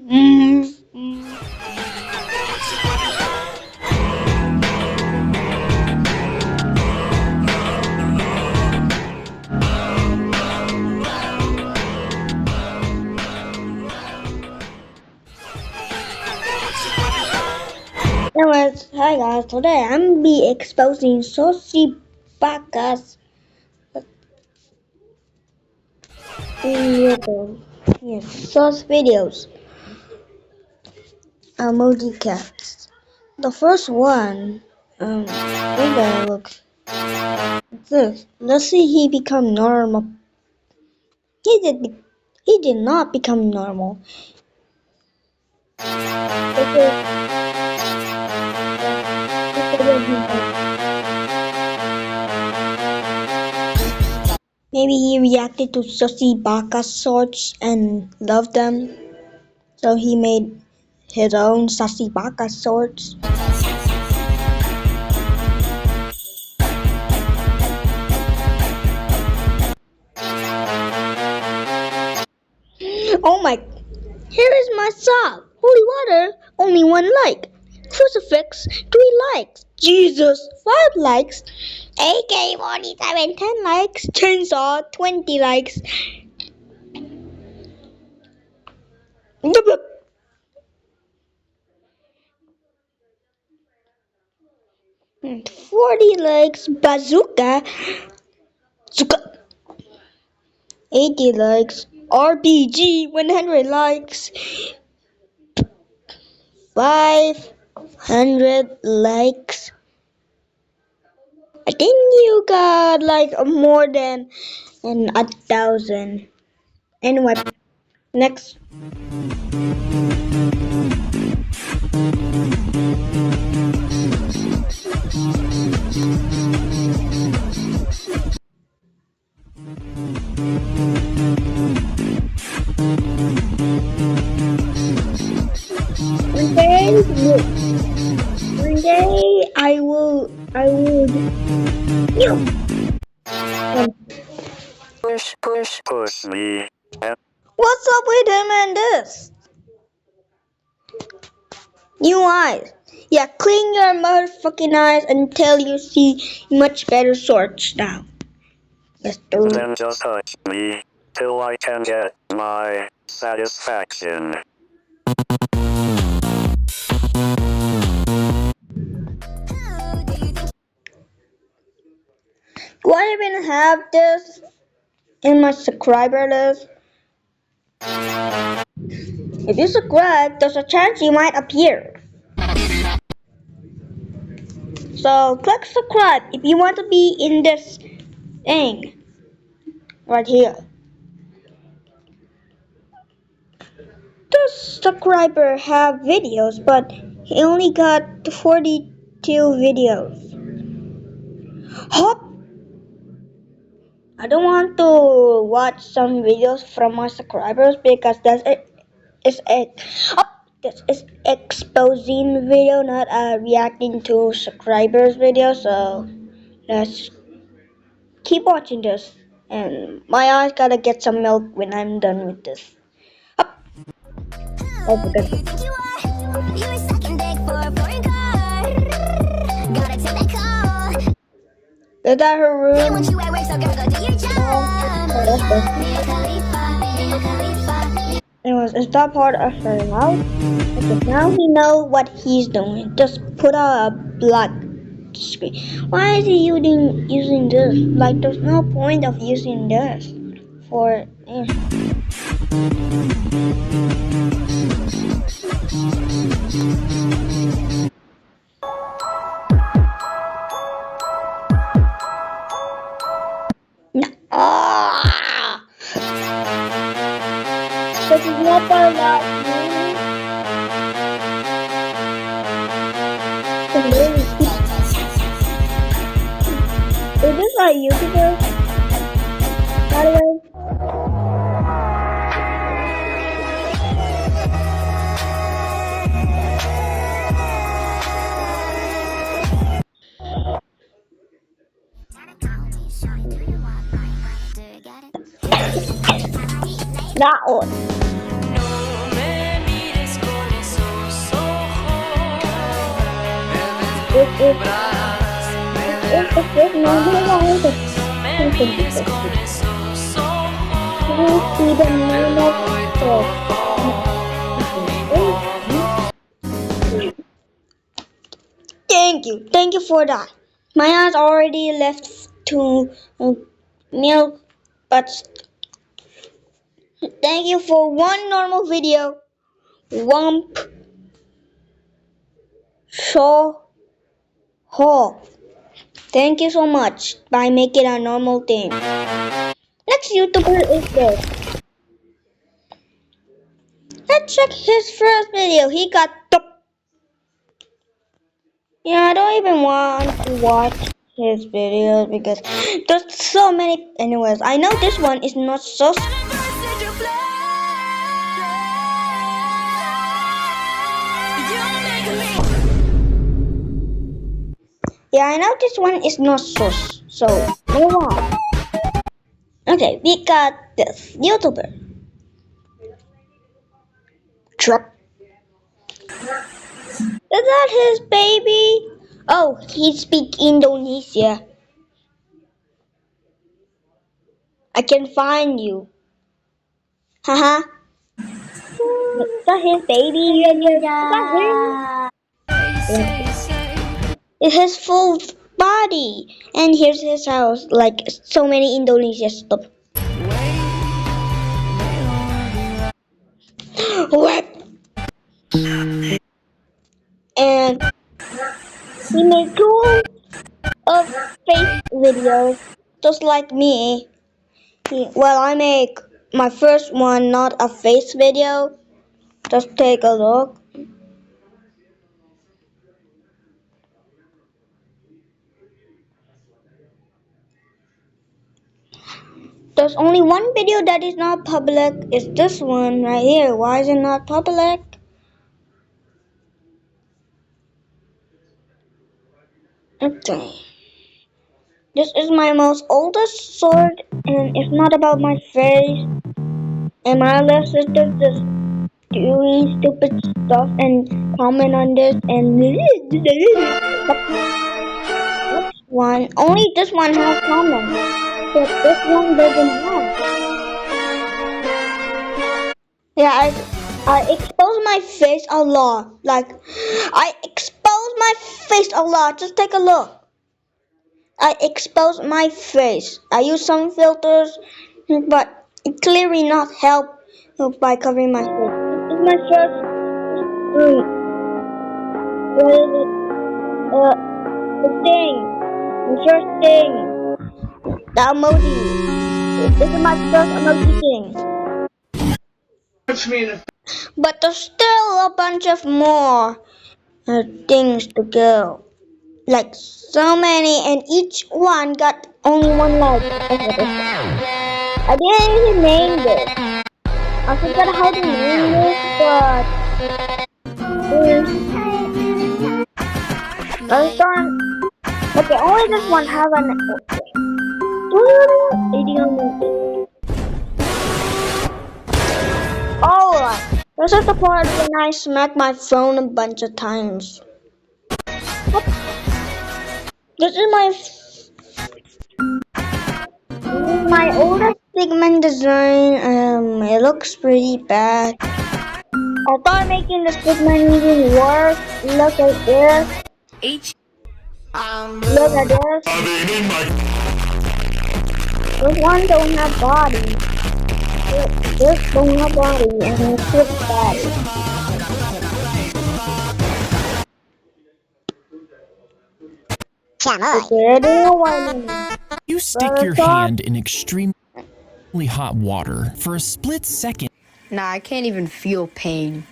Anyways, hi guys, today I'm be exposing Sosi Bacchus in YouTube. Yes, source videos, emoji cats. The first one, we gotta look at this. Let's see he become normal. He did, he did not become normal. Maybe he reacted to Sosi Bacchus swords and loved them, so he made his own Sosi Bacchus swords. Oh my, here is my psalm. Holy water, only one like. Crucifix, 3 likes. Jesus, 5 likes. AK-47, 10 likes. Chainsaw, 20 likes. 40 likes. Bazooka, 80 likes. RPG, 100 likes. 500 likes. I think you got like more than 1,000. Anyway, next. One day I would. Push me. What's up with him and this? New eyes. Yeah, clean your motherfucking eyes until you see much better sorts now. Then just touch me till I can get my satisfaction. Do I even have this in my subscriber list? If you subscribe, there's a chance you might appear. So click subscribe if you want to be in this thing right here. This subscriber have videos, but he only got 42 videos. Hop! I don't want to watch some videos from my subscribers because this is exposing video, not reacting to subscribers video. So let's keep watching this. And my eyes gotta get some milk when I'm done with this. Up. Oh, because is that her room? Anyways, is that part of her house? Okay, now we know what he's doing. Just put a black screen. Why is he using this? Like, there's no point of using this for. No. Ah! This is not part of that. Is this a YouTuber? By the way? That one. This is the first normal one. Please see the normal step. Thank you for that. My aunt already left to milk, but thank you for one normal video. Wump Shaw Hall. Thank you so much by making a normal thing. Next YouTuber is this. Let's check his first video. He got top. Yeah, I don't even want to watch his videos because there's so many. Anyways, I know this one is not so. Yeah, I know this one is not sus, so move on. Okay, we got this YouTuber. Truck. Is that his baby? Oh, he speaks Indonesia. I can find you. Haha. Is that his baby? Is that him? It's his full body. And here's his house. Like so many Indonesia stuff. What? And he made two of face videos just like me. Well, I make my first one not a face video. Just take a look. There's only one video that is not public. It's this one right here. Why is it not public? Okay. This is my most oldest sword, and it's not about my face. And my little sister just doing stupid stuff and comment on this and next one. Only this one has comments, but this one doesn't have. Yeah, I expose my face a lot. Like I expose my face a lot. Just take a look. I expose my face. I use some filters, but it clearly not help by covering my face. This is my first what is it? The thing. The first thing. The emoji. This is my first emoji thing. But there's still a bunch of more things to go. Like so many, and each one got only one like. I didn't even name this. I forgot how to name this, but let's done. Okay, only this one have an. Oh, this is the part when I smack my phone a bunch of times. This is my oldest pigment design. It looks pretty bad. I thought making this pigment even worse. Look at this. Look at this. This one don't have body. This don't have body, and it's just body. You stick your hand in extremely hot water for a split second. Nah, I can't even feel pain.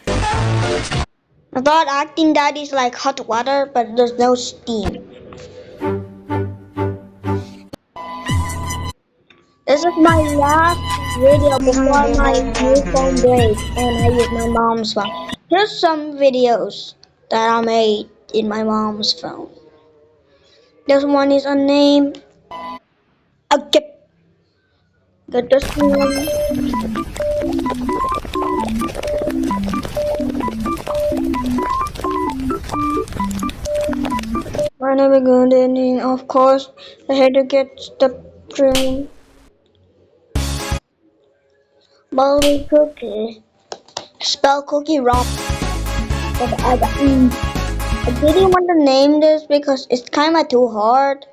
I thought acting that is like hot water, but there's no steam. This is my last video before my new phone breaks and I use my mom's phone. Here's some videos that I made in my mom's phone. This one is unnamed. Okay. Got this one. gonna be good, and then of course I had to get the cream. Molly cookie. Spell cookie wrong. But I didn't want to name this because it's kinda too hard.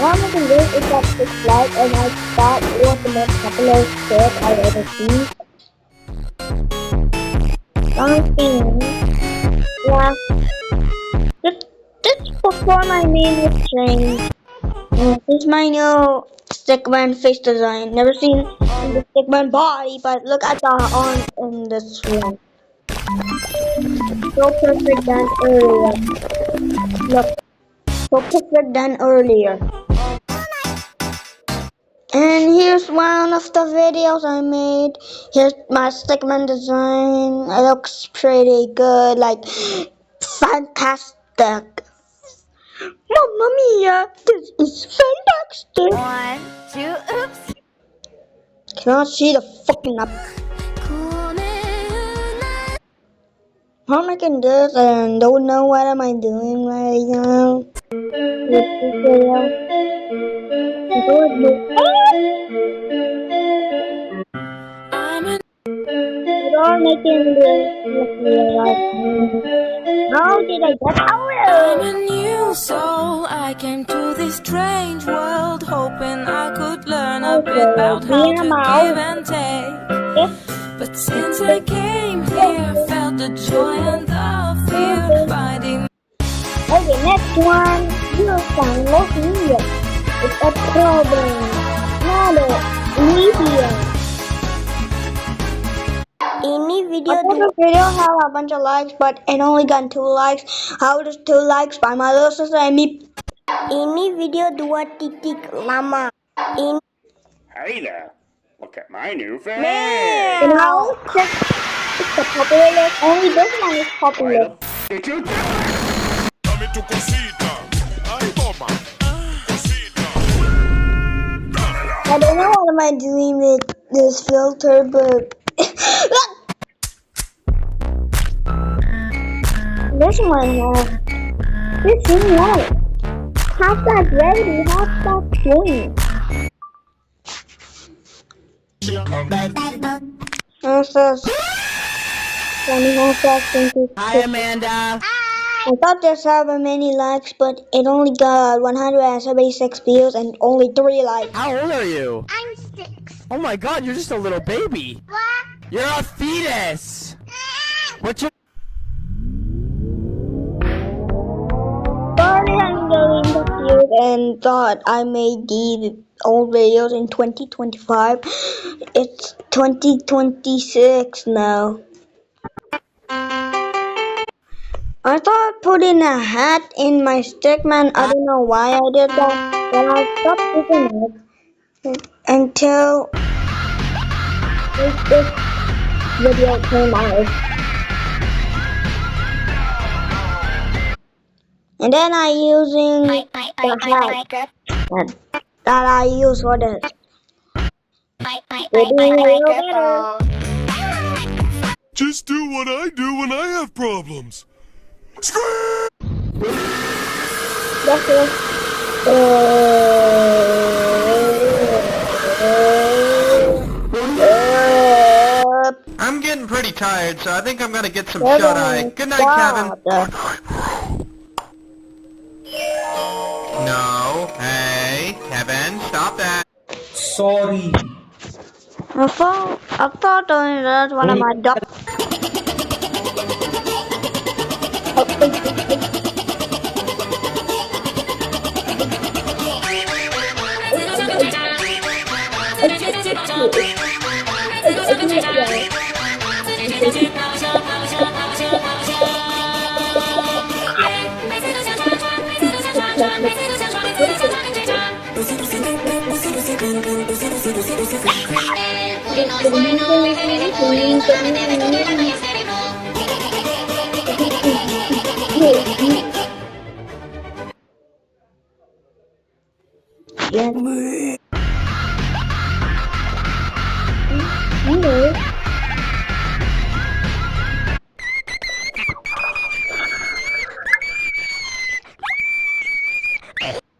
What I'm making this is that it's like, and I thought it was the most popular shirt I've ever seen. Something. Yeah. Just before my name is changed. This is my new Stickman face design. Never seen the Stickman body, but look at the arms in this one. So perfect than earlier. Look, so perfect than earlier. And here's one of the videos I made. Here's my Stickman design. It looks pretty good, like fantastic. Mamma mia, this is fantastic. 1, 2, oops. Cannot see the fucking up. I'm making this and don't know what am I doing right now. This video. You're making this right. How did I get out? I'm a new soul. I came to this strange world hoping I could learn a bit about how to give and take. But since I came here, felt the joy and the fear finding. Okay, next one. You can look here. It's a problem. Not media. Ini video have a bunch of likes, but it only got 2 likes. How does 2 likes by my little sister and me? Ini video 2 titik lama. Ini. Hey there, look at my new fan. And how it's a popular list. Only this one is popular. Did you? I don't know what am I doing with this filter, but this one has this is nice. Hashtag ready, hashtag join. Hi, Amanda. I thought this had many likes, but it only got 176 views and only 3 likes. How old are you? I'm 6. Oh my god, you're just a little baby. What? You're a fetus. What's your... Sorry, I'm getting confused and thought I made these old videos in 2025. It's 2026 now. I thought putting a hat in my Stickman. I don't know why I did that, but I stopped doing it until this video came out. And then I using the hat that I use for this. We're doing a little better. Just do what I do when I have problems. That's it. I'm getting pretty tired, so I think I'm gonna get some shut-eye. Good night, Kevin. No. Hey, Kevin, stop that. Sorry. I thought doing that one of my ducks.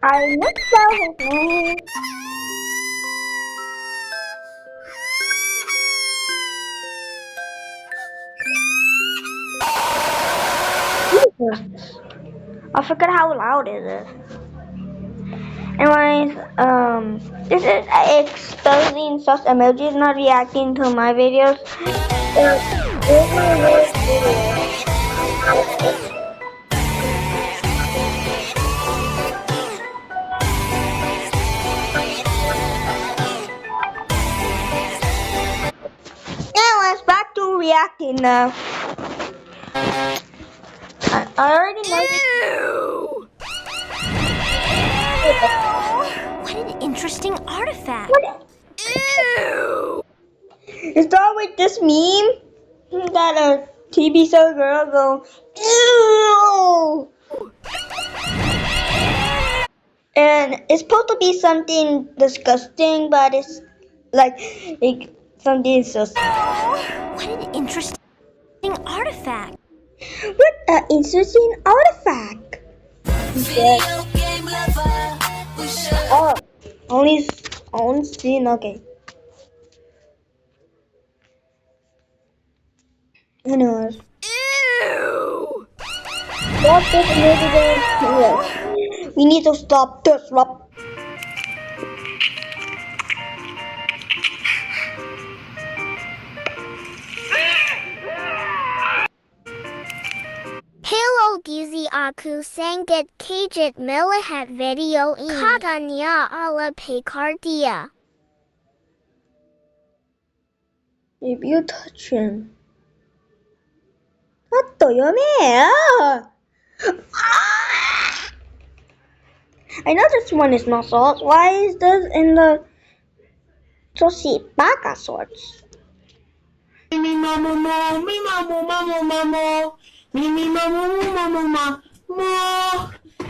I misspelled his name. Jesus. I forgot how loud is it. Anyways, this is exposing sus emojis not reacting to my videos. Here's my worst video. Anyways, back to reacting now. I already know. Ew. What an interesting artifact. What? Ew. It started with this meme that a TV show girl go, ew! And it's supposed to be something disgusting, but it's like something so. What an interesting artifact. What an interesting artifact! Oh, only scene, okay. Anyways. Ew. Stop this movie. We need to stop this. Hello gizi aku sangat kajit melihat video ini. Katanya ala pekardia. If you touch him. What the yummy? I know this one is not swords. Why is this in the Toshi Baka swords? Mi mamo mo, mi mamo mamo mamo, mi mamo mamo mamo,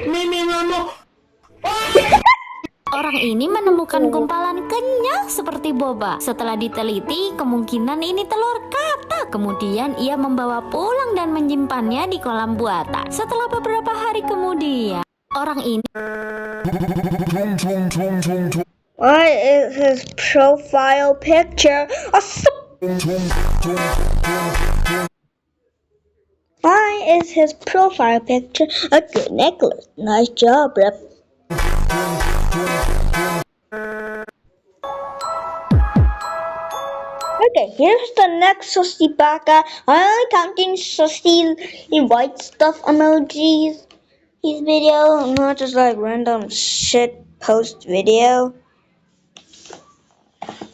mi mamo. Orang ini menemukan gumpalan kenyal seperti boba. Setelah diteliti, kemungkinan ini telur kata. Kemudian ia membawa pulang dan menyimpannya di kolam buatan. Setelah beberapa hari kemudian, orang ini... Why is his profile picture a Why is his profile picture a good necklace? Nice job, rep. Okay, here's the next Sushi Baka. I'm only counting Sushi white stuff emojis. His video, not just like random shit post video.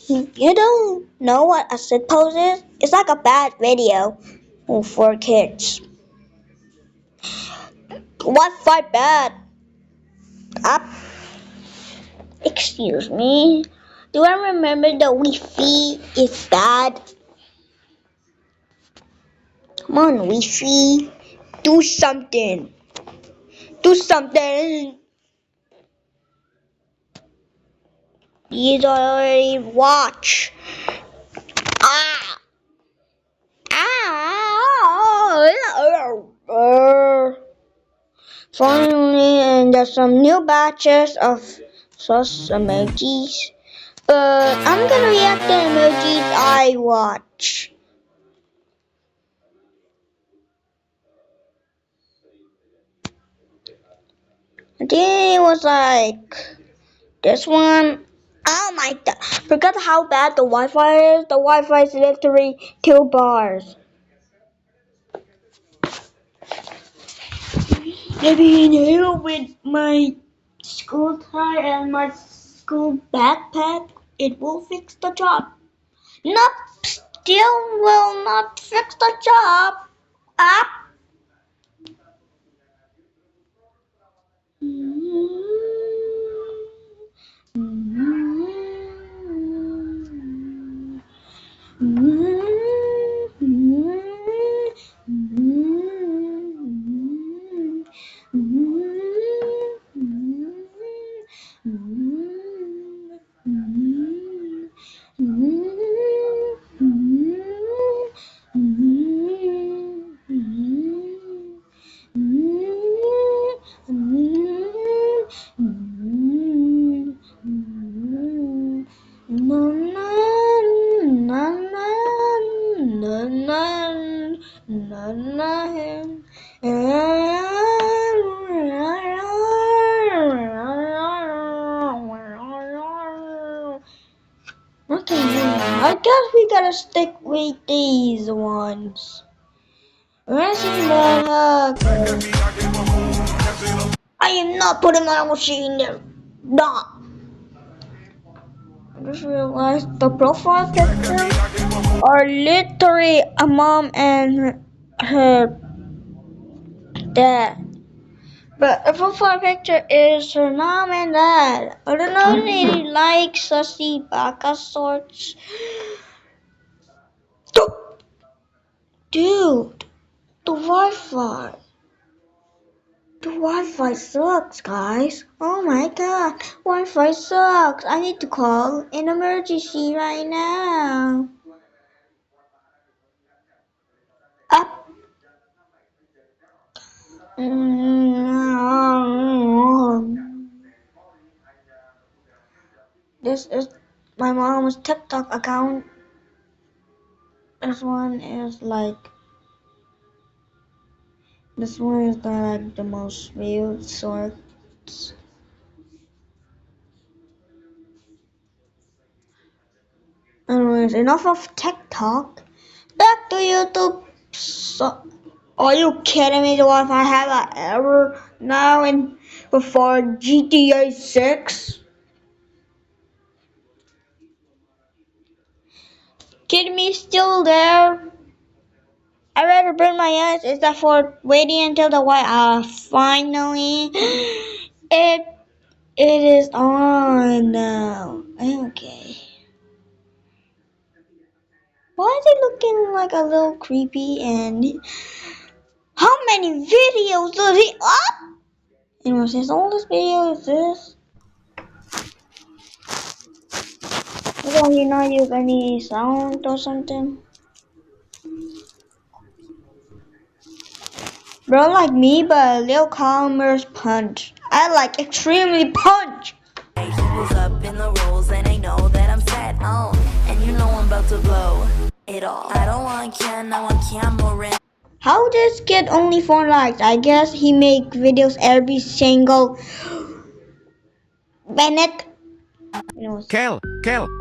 You don't know what a shit post is? It's like a bad video for kids. Wi-Fi bad. Up. Excuse me. Do I remember the Wi-Fi is bad? Come on, Wi-Fi. Do something. Do something. You already watch. Ah. Finally, and there's some new batches of sauce emojis. I'm gonna react to emojis I watch. I think it was like this one. Oh my god. Forgot how bad the Wi-Fi is. The Wi-Fi is literally 2 bars. Maybe now with my school tie and my school backpack, it will fix the job. Nope, still will not fix the job. Up. Okay, I guess we gotta stick with these ones. Racing the I am not putting my machine there. Nah. I just realized the profile pictures are literally a mom and her dad. But the profile picture is her mom and dad. I don't know if they like sussy baka sorts. Dude, the Wi-Fi. The Wi-Fi sucks, guys. Oh my god, Wi-Fi sucks. I need to call an emergency right now. Up. This is my mom's TikTok account. This one is like the most viewed sorts. Anyways, enough of TikTok. Back to YouTube. So, are you kidding me? Do I have an error now and before GTA 6? Kidding me? Still there? I rather burn my eyes instead for waiting until the white. Finally, it is on now. Okay. Why is it looking like a little creepy? And how many videos does he up? Anyways, his oldest video is this. Will he not use any sound or something? Bro like me, but a little calmer's punch. I like extremely punch. He was up in the rolls and they know that I'm set on. And you know I'm about to blow it all. I don't want Ken, I want Cameron. How does get only 4 likes? I guess he make videos every single minute. Kel,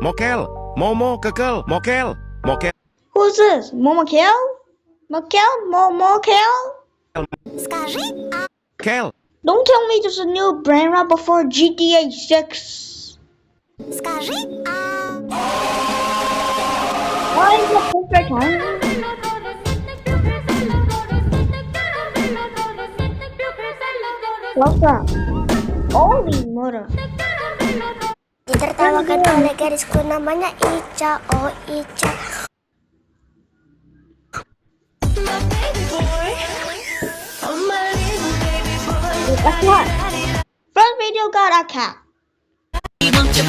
Mokel, Momo, Kakel, Mokel. Who's this? Momokel? Momokel? Kel. Don't tell me there's a new brand right before GTA 6. Why is the perfect time? What's that? Holy mother. Ditertawakan oleh gadisku namanya Ica, oh Ica. Guess what? First video got a cat.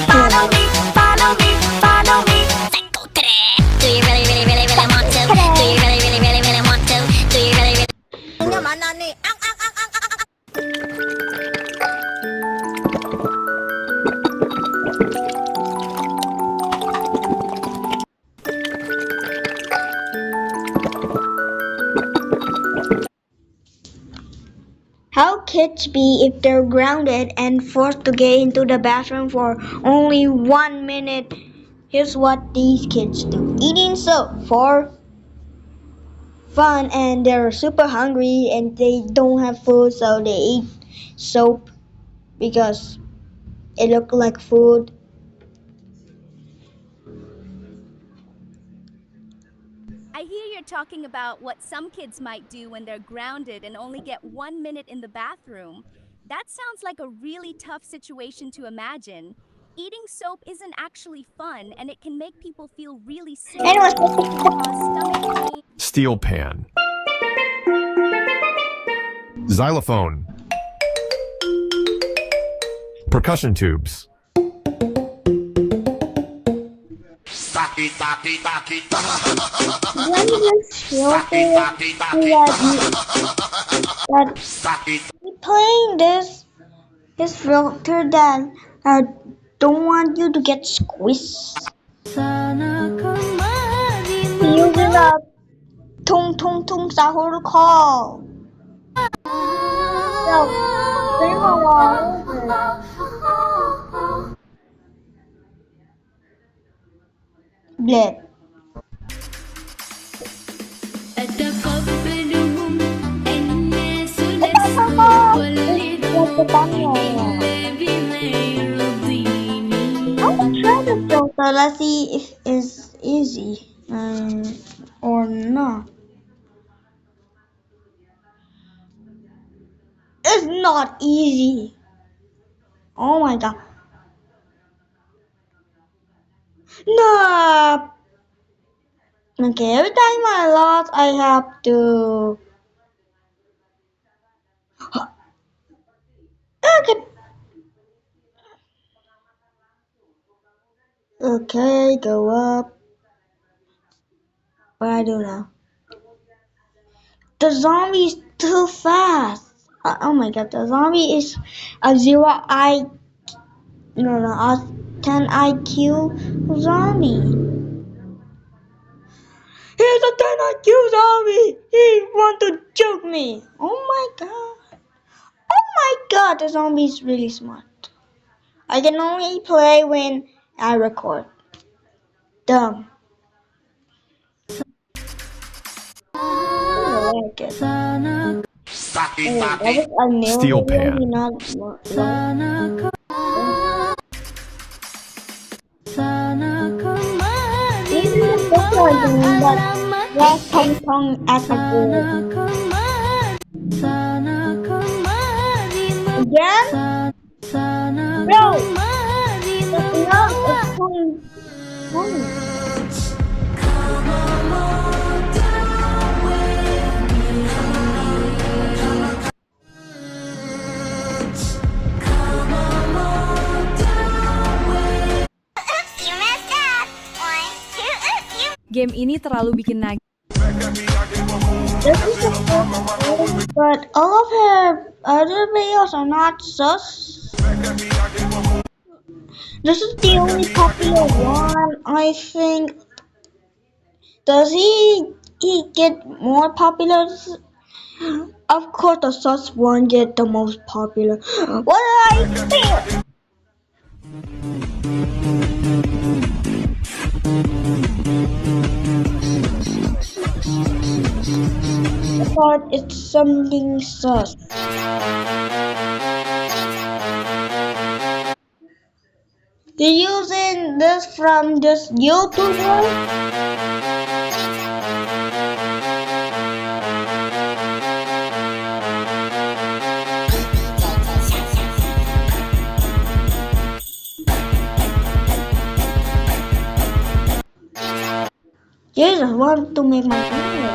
Follow me, follow me, follow me. Psycho today. Do you really, really, really, really want to? Do you really, really, really, really want to? Do you really, really? How kids be if they're grounded and forced to get into the bathroom for only 1 minute? Here's what these kids do. Eating soap for fun, and they're super hungry and they don't have food, so they eat soap because it looks like food. I hear you're talking about what some kids might do when they're grounded and only get 1 minute in the bathroom. That sounds like a really tough situation to imagine. Eating soap isn't actually fun, and it can make people feel really sick. Stomach pain. Steel pan. Xylophone. Percussion tubes. Playing this filter that I don't want you to get squished. Use it up Tung tung tung sahur call. Yo, sing along. Bleh. I'll try the filter. Let's see if it's easy or not. It's not easy. Oh my god. No. Okay, every time I lost, I have to. Okay. Okay, go up. What do I do now? The zombie is too fast. Oh my god, the zombie is a 10 IQ zombie. Here's a 10 IQ zombie. He want to choke me. Oh my god. Oh my god, the zombie is really smart. I can only play when I record. Dumb. Steel pan. Last Hong Kong at the again? Bro! Game ini terlalu bikin nagih. But all of her other videos are not sus. This is the only popular one, I think. Does he get more popular? Of course, the sus one get the most popular. What did I say? I thought it's something sus. You're using this from this YouTuber? Jesus, want to make my video.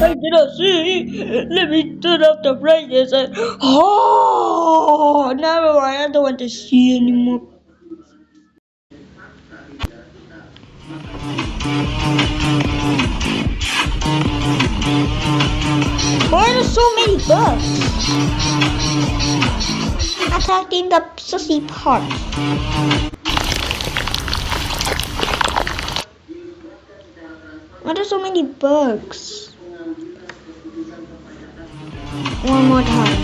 I didn't see. Let me turn off the brightness. Oh, never mind. I don't want to see anymore. Why are there so many bugs? Attacking the sussy part. Why are there so many bugs? One more time.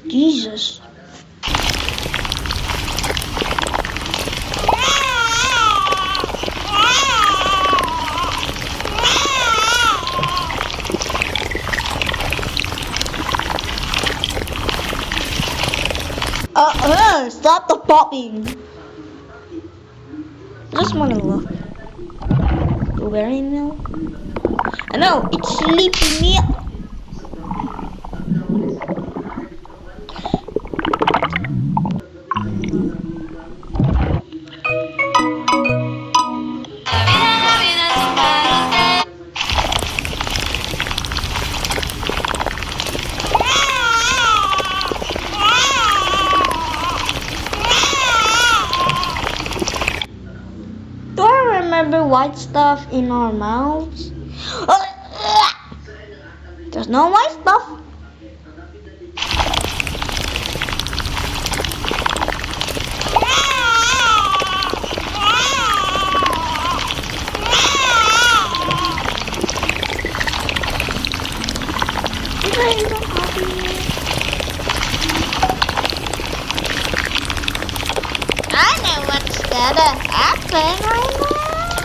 Jesus. Stop the popping. Just wanna look. Blueberry milk? I know, it's sleepy milk. Remember white stuff in our mouths? There's no white stuff. I know what's gonna happen right now.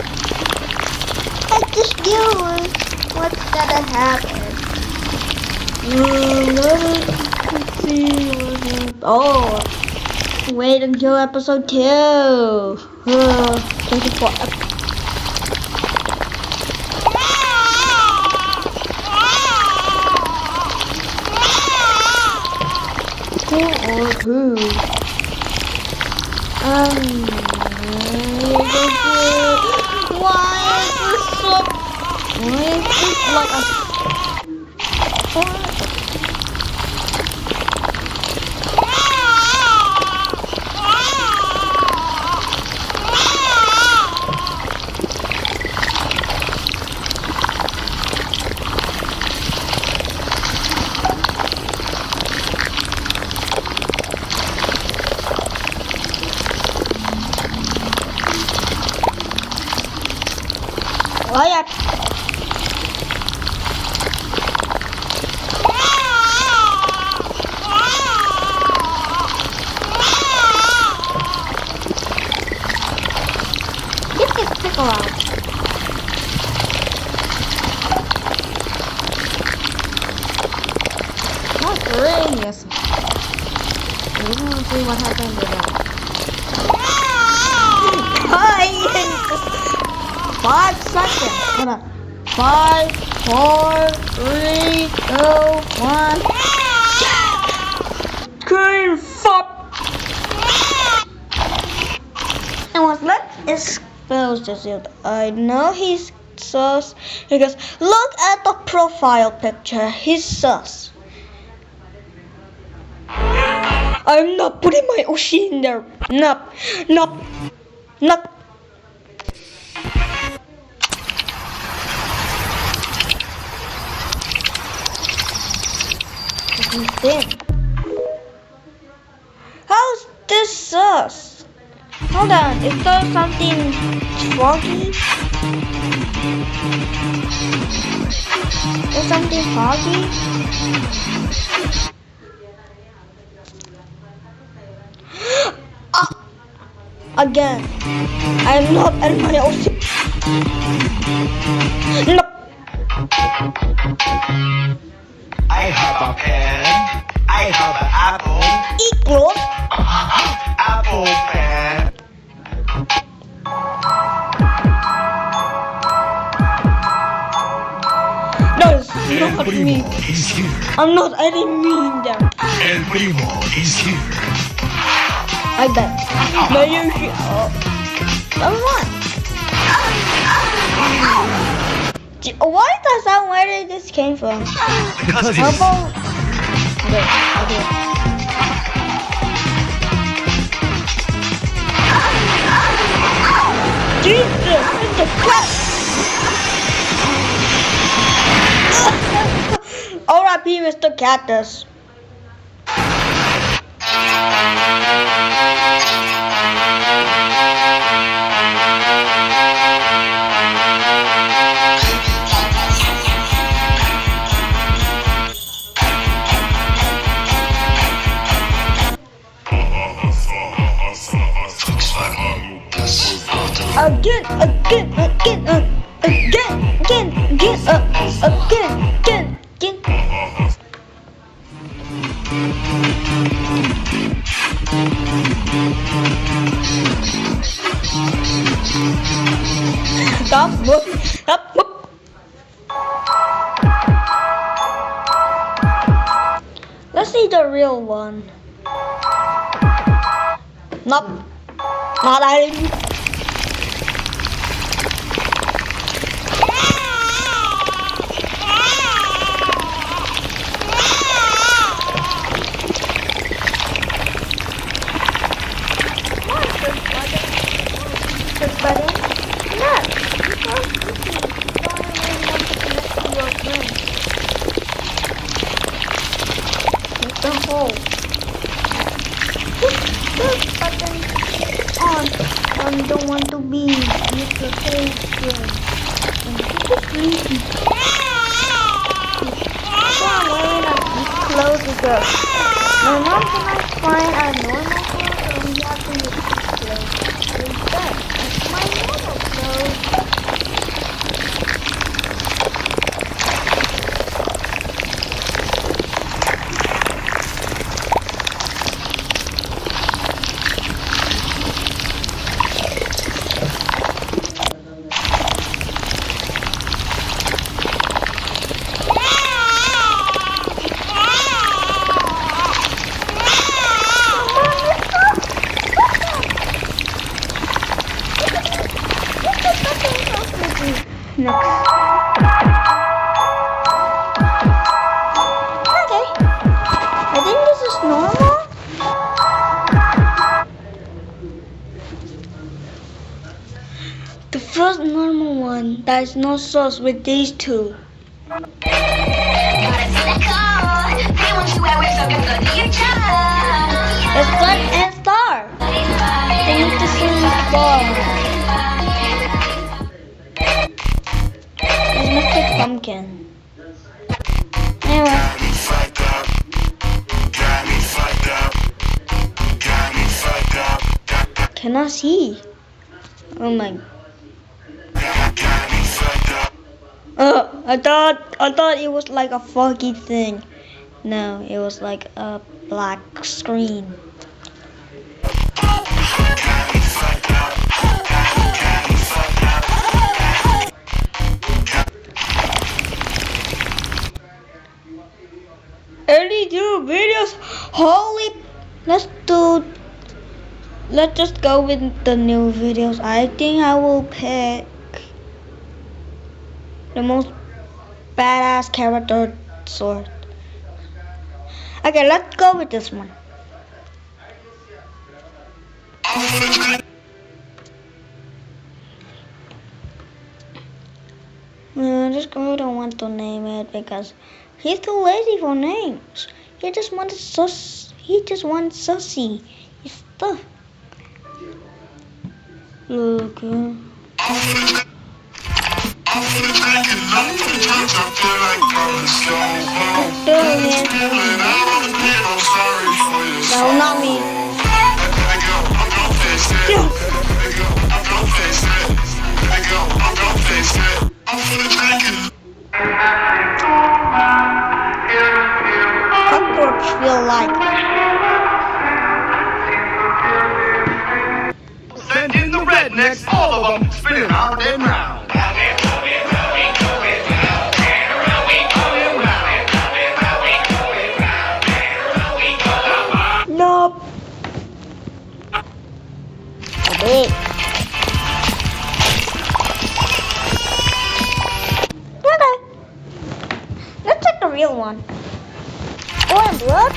Let's just deal with what's gonna happen. Let's see what happens. Oh, wait until episode 2. 24 who? Why is this like a... Oh yeah. Get this pickle out. Not genius. We're gonna see what happens with that. 5 seconds. Hold on. 5, 4, 3, 2, 1. Green fuck. And let's expose this. I know he's sus because look at the profile picture. He's sus. I'm not putting my Ushi in there. Nope. Nope. Nope. How's this sus? Hold on, is there something foggy? Is something foggy? Again, I'm not in my OC. Nope. I have a pen. I have an apple. Equals Apple pen. No, it's not me. He's here. I'm not any mean there. El Primo is here. I bet. No, you should. Number 1. Why does that? Where did this came from? Because How about? Okay. Jesus, it's a cat. R.I.P. Mr. Cactus. Again. Stop. Let's see the real one. Nope. Not hiding. I don't want to be Mr. Patient. why I'm wearing these clothes because my mom cannot find a normal clothes, so we have to use these clothes instead. It's my normal clothes. The first normal one, there is no sauce with these two. It's Bud and Star. They need to sing Star. It's Mr. Pumpkin. Anyway. Cannot see. Oh my. I thought it was like a foggy thing. No, it was like a black screen. Early do videos. Holy, let's just go with the new videos. I think I will pick the most badass character sword. Okay, let's go with this one. I don't want to name it because he's too lazy for names. He just wants sussy stuff. Look. No, not me. Cockroach feel like. Send in the rednecks, all of them spinning round and round. Nope. Okay. Okay. Let's take the real one. Boy and blood.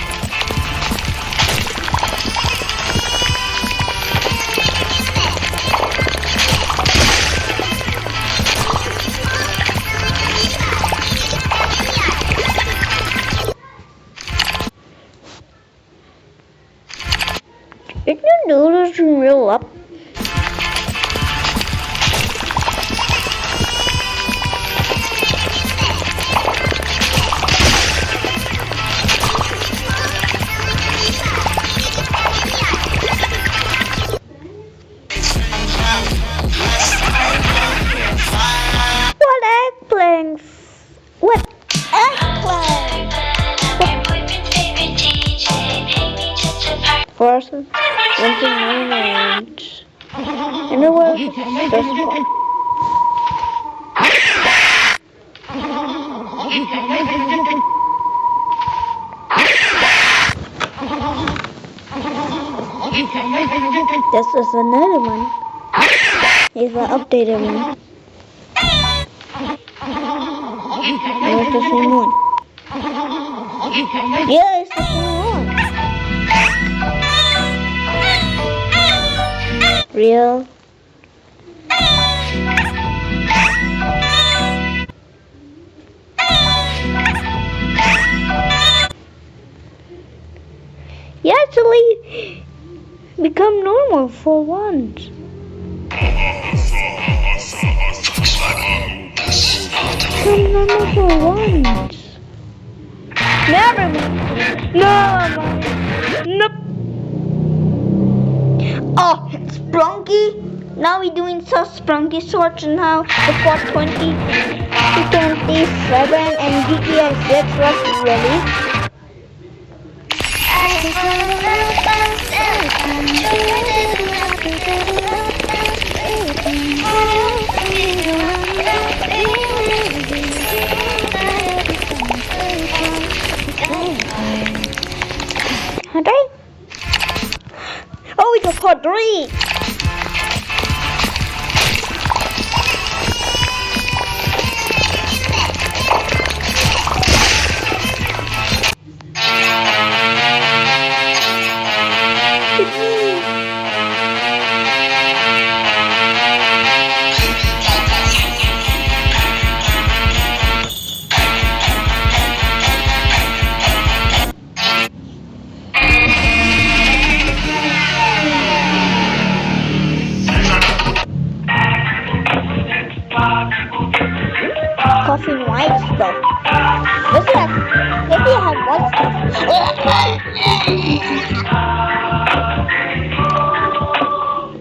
Did you notice you real up? What eggplant? What eggplant? First, something moment. Anywhere, just one. This is another one. It's an updated one. It's the same one. Yeah, it's the same one. Real. You actually become normal for once. Become normal for once. Never mind. No, nope. Oh, Sprunky. Now we're doing some Sprunky sorts now. The 420, 227, and GTA 6 was released. Okay. Oh, it's a part 3. Coffee and white stuff. Maybe I have white stuff.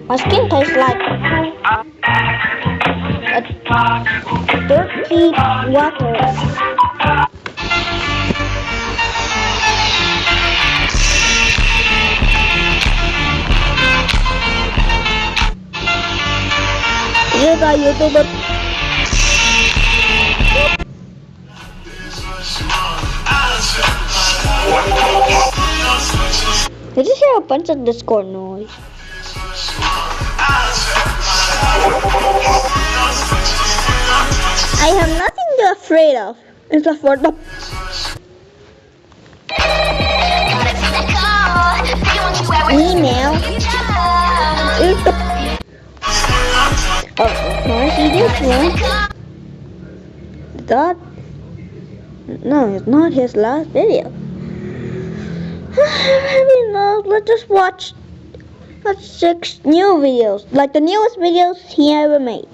My skin tastes like dirty water. Here's our YouTuber. Did you hear a bunch of Discord noise? I have nothing to be afraid of except for the email. Of course, he did one. That no, it's not his last video. Let's just watch 6 new videos, like the newest videos he ever made.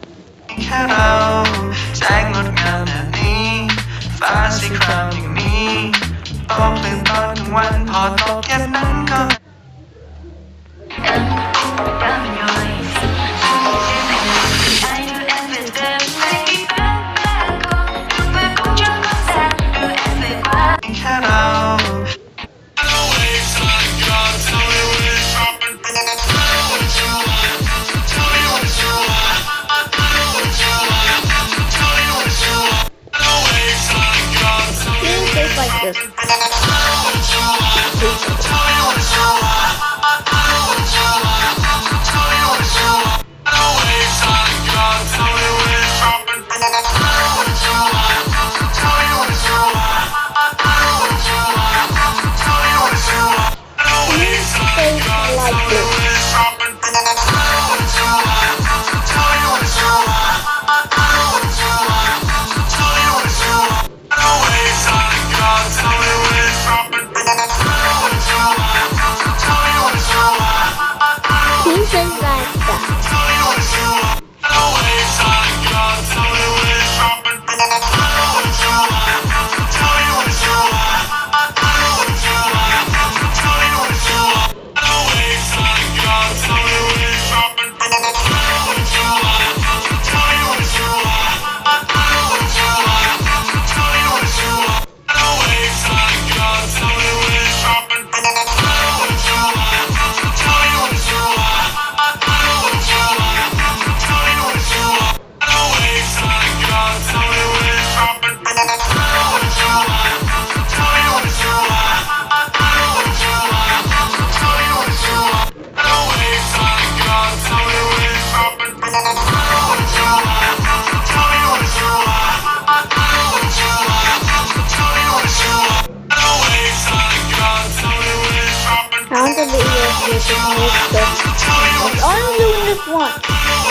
Like this. I'm doing this one.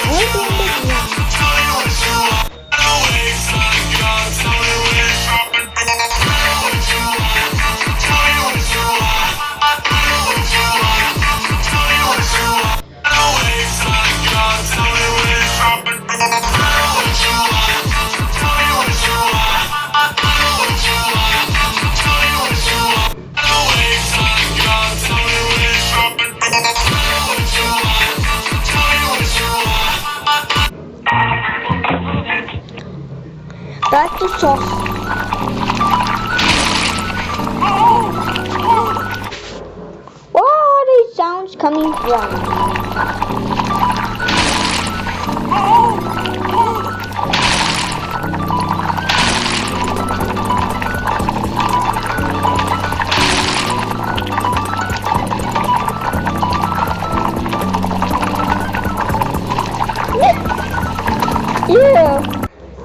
I'm doing this one. back to sauce. Where are these sounds coming from?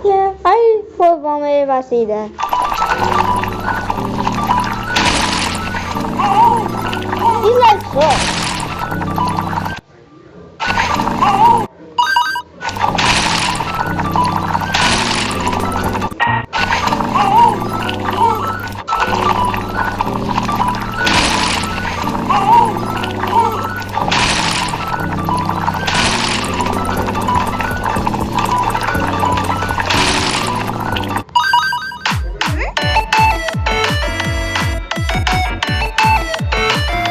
Yeah, I will vomit if I see that. He's like fuck.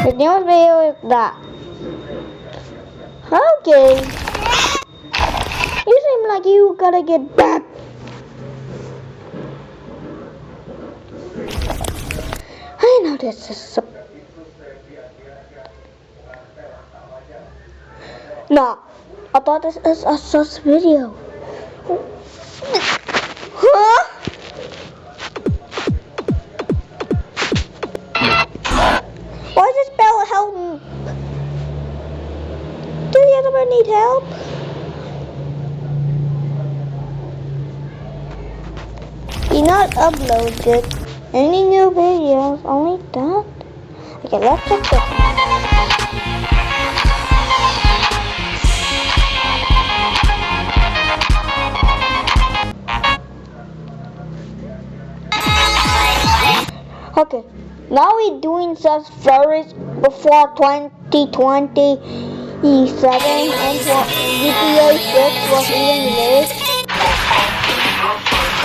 The news video is that. Okay. You seem like you gotta get back. I know this is No, I thought this is a sus video. Huh? Why does spell help? Do you ever need help? Do not uploaded any new videos, only that. Okay, let's check this. Okay, now we're doing such stories before 2027 and GTA 6 was even released.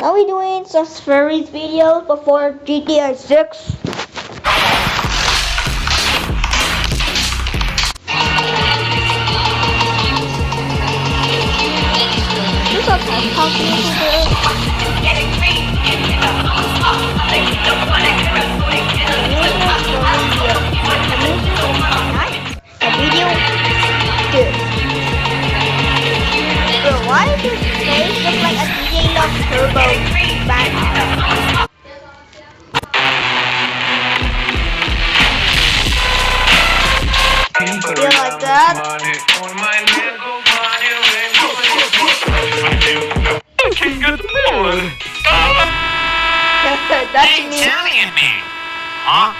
Now we're doing such stories videos before GTA 6. This is how why does his face look like a DJ Love Turbo band? You like that? That's me. Yelling at me. Huh?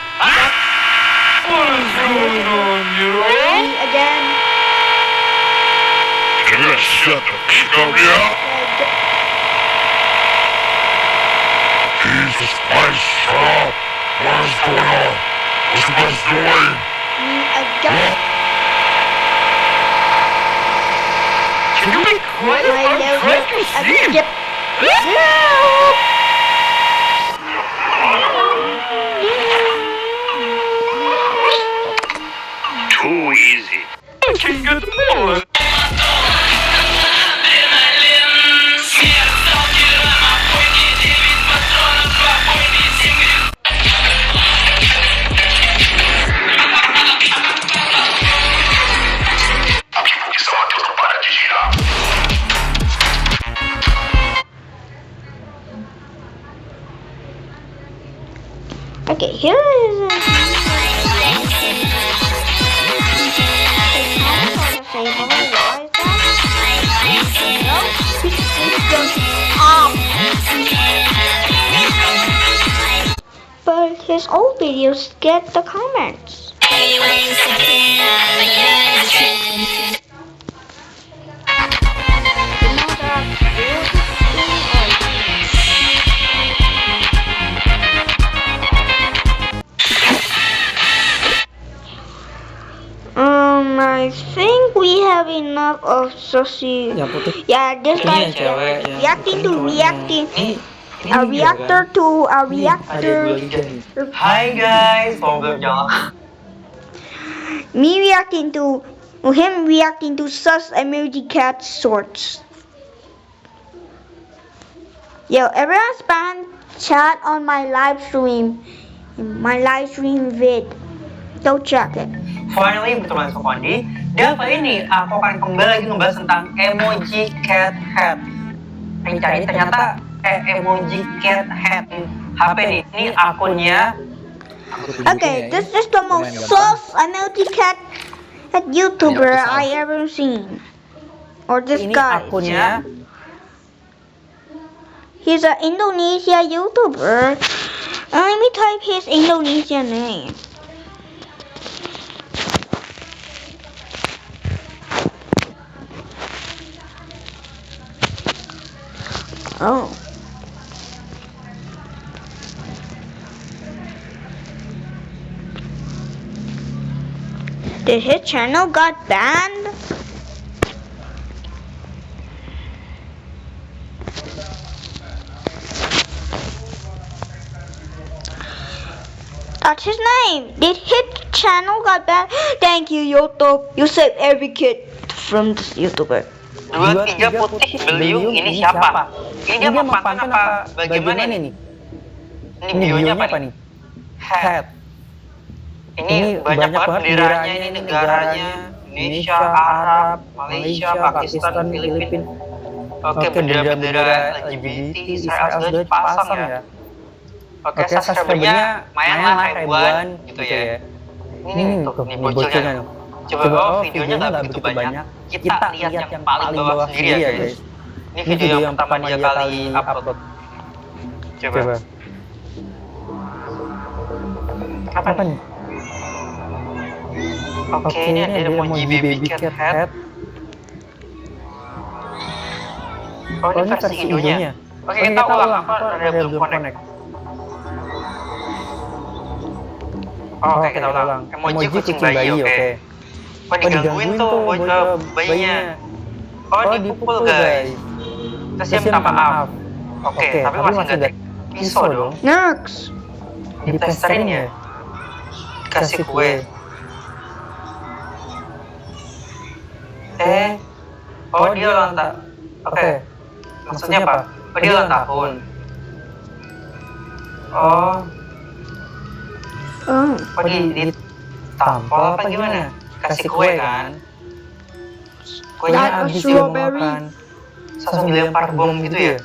What is going on, you? Again. You gonna shut the fuck up, yeah? Jesus Christ, shut up! What is going on? What you guys doing? Again. Can you be quiet? I'm trying to sleep. Too easy. I can get more. Okay, here is but his old videos get the comments. I think we have enough of sushi. Yeah, this guy is reacting to a reactor to a reactor. Hi guys, Me reacting to him reacting to sus emoji cat sorts. Yo, everyone spam chat on my live stream. My live stream vid. Go check it. Finally, berteman Sokondi. Dan kali ini aku akan kembali lagi ngebahas tentang emoji cat head. Yang cari ternyata emoji cat head HP nih. Ini akunnya. Okay, this is the most soft emoji cat YouTuber I ever seen. Or this Ini guy. akunnya. He's an Indonesia YouTuber. Let me type his Indonesian name. Oh. Did his channel got banned? That's his name. Did his channel got banned? Thank you, YouTube. You saved every kid from this YouTuber. 2-3 putih beliung ini siapa? Ini dia mapan apa? Bagaimana ini? Ini videonya apa nih? Head. Ini banyak banget benderanya, ini negaranya. Indonesia, Arab, Malaysia, Pakistan, Filipina. Oke, bendera-bendera LGBT, Israel sudah dipasang ya. Oke, subscribernya lumayan lah ribuan gitu ya. Ini tuh, nih bocornya. Coba videonya nggak begitu banyak. Kita lihat yang paling bawah sendiri ya guys. Ini video yang pertama dia kali upload. Coba. Apa nih? Oke, ini ada emoji baby cat head. Oh, ini versi Indonya. Oke, kita ulang. Aku ada belum connect. Oke, kita ulang. Emoji kucing bayi, oke. Oh, digangguin tuh bocah bayinya. Oh, dipukul guys. Terus dia minta maaf. Oke, tapi masih nggak ada pisau dong. Next. Ditesterin ya. Kasih kue. Oh dia ulang tahun. Oke. Maksudnya apa? Oh dia ulang tahun. Oh. Oh ditampol apa gimana? Kasih kue kan? Kuenya habis dia mau makan. Langsung dilempar bom gitu ya?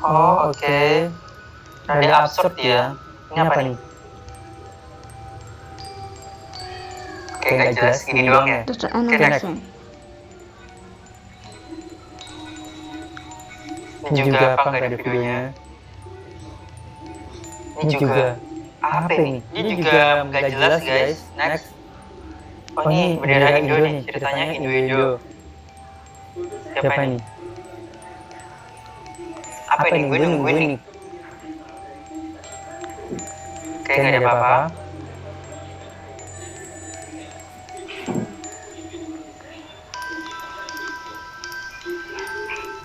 Oh oke. Rada absurd ya. Ini apa nih? Oke nggak jelas gini doang ya? Oke next. Ini juga apa nggak ada videonya? Ini juga apa ini? Ini juga nggak jelas guys. Next. Oh ini bendera Indo nih, ceritanya Indo. Siapa ini? Apa ini? Gue nungguin nih. Oke nggak ada apa-apa.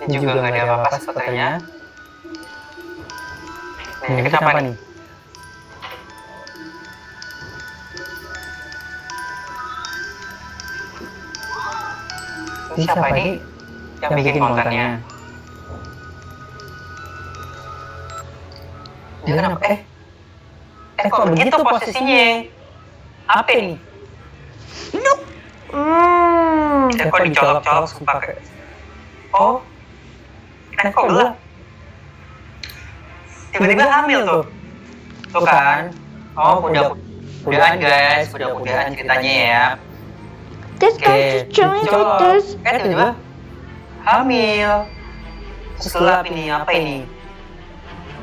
Ini juga nggak ada apa-apa sepertinya. Ini kita apa nih? Ini siapa ini yang bikin kontennya? Dia kenapa? Kok begitu posisinya? Apa ini? Nope. Kok dicolok-colok pakai? Oh, kok gelap? Tiba-tiba hamil tuh. Tuh kan? Oh, mudah-mudahan guys, mudah-mudahan ceritanya ya. This guy just joined like this. Tiba-tiba hamil. Terus gelap ini, apa ini?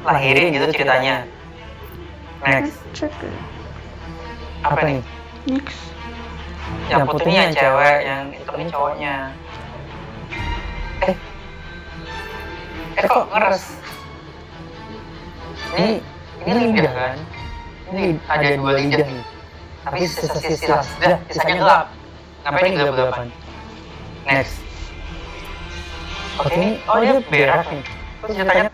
Lahirin gitu ceritanya. Next. Apa nih? Next. Yang putihnya cewek, yang hitamnya cowoknya. Kok ngeres? Ini lidah kan? Ini ada 2 lidah nih. Tapi sisanya gelap. Ngapain gelap-gelapan? Next. Oke ini, oh dia berak nih. Terus ceritanya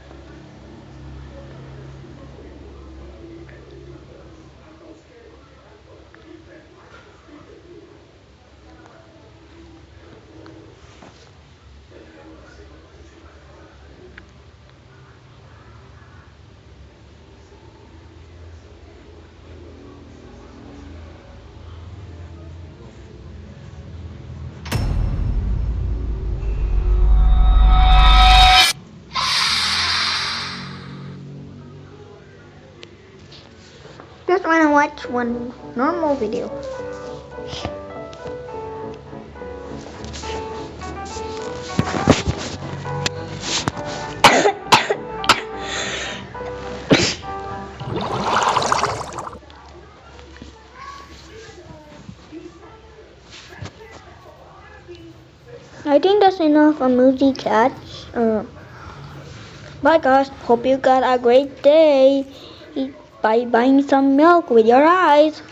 watch one normal video. I think that's enough for Moosey Cats. Bye guys, hope you got a great day by buying some milk with your eyes.